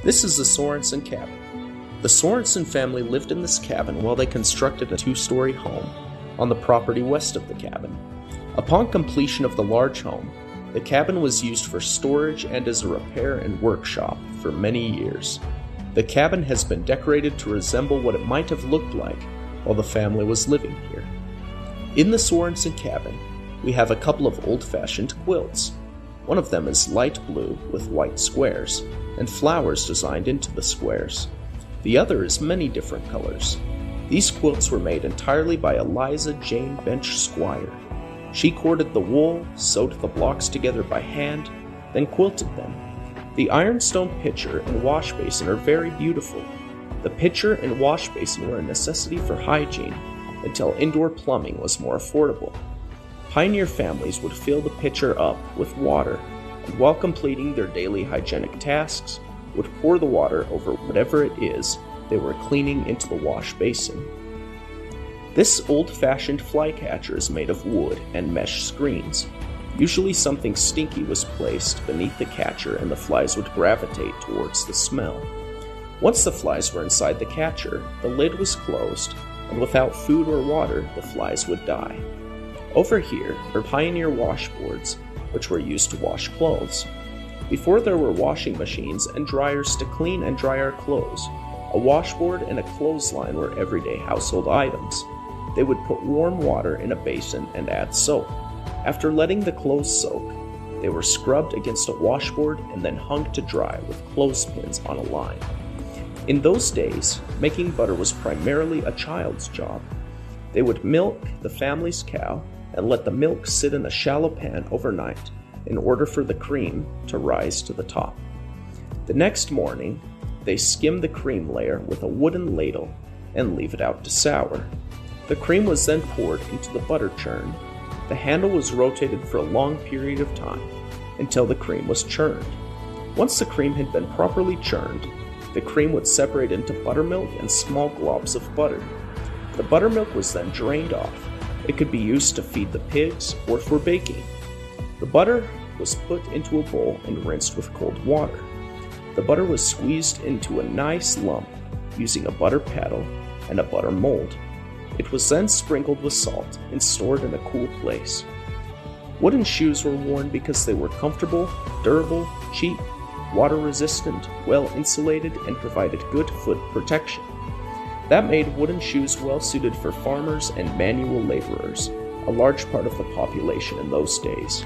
This is the Sorensen cabin. The Sorensen family lived in this cabin while they constructed a 2-story home on the property west of the cabin. Upon completion of the large home, the cabin was used for storage and as a repair and workshop for many years. The cabin has been decorated to resemble what it might have looked like while the family was living here. In the Sorensen cabin, we have a couple of old-fashioned quilts. One of them is light blue with white squares and flowers designed into the squares. The other is many different colors. These quilts were made entirely by Eliza Jane Bench Squire. She corded the wool, sewed the blocks together by hand, then quilted them. The ironstone pitcher and wash basin are very beautiful. The pitcher and wash basin were a necessity for hygiene until indoor plumbing was more affordable. Pioneer families would fill the pitcher up with water, and while completing their daily hygienic tasks, would pour the water over whatever it is they were cleaning into the wash basin. This old-fashioned flycatcher is made of wood and mesh screens. Usually something stinky was placed beneath the catcher and the flies would gravitate towards the smell. Once the flies were inside the catcher, the lid was closed, and without food or water, the flies would die. Over here are Pioneer washboards, which were used to wash clothes. Before there were washing machines and dryers to clean and dry our clothes, a washboard and a clothesline were everyday household items. They would put warm water in a basin and add soap. After letting the clothes soak, they were scrubbed against a washboard and then hung to dry with clothespins on a line. In those days, making butter was primarily a child's job. They would milk the family's cow and let the milk sit in a shallow pan overnight in order for the cream to rise to the top. The next morning, they skim the cream layer with a wooden ladle and leave it out to sour. The cream was then poured into the butter churn. The handle was rotated for a long period of time until the cream was churned. Once the cream had been properly churned, the cream would separate into buttermilk and small globs of butter. The buttermilk was then drained off. It could be used to feed the pigs or for baking. The butter was put into a bowl and rinsed with cold water. The butter was squeezed into a nice lump using a butter paddle and a butter mold. It was then sprinkled with salt and stored in a cool place. Wooden shoes were worn because they were comfortable, durable, cheap, water-resistant, well-insulated, and provided good foot protection. That made wooden shoes well-suited for farmers and manual laborers, a large part of the population in those days.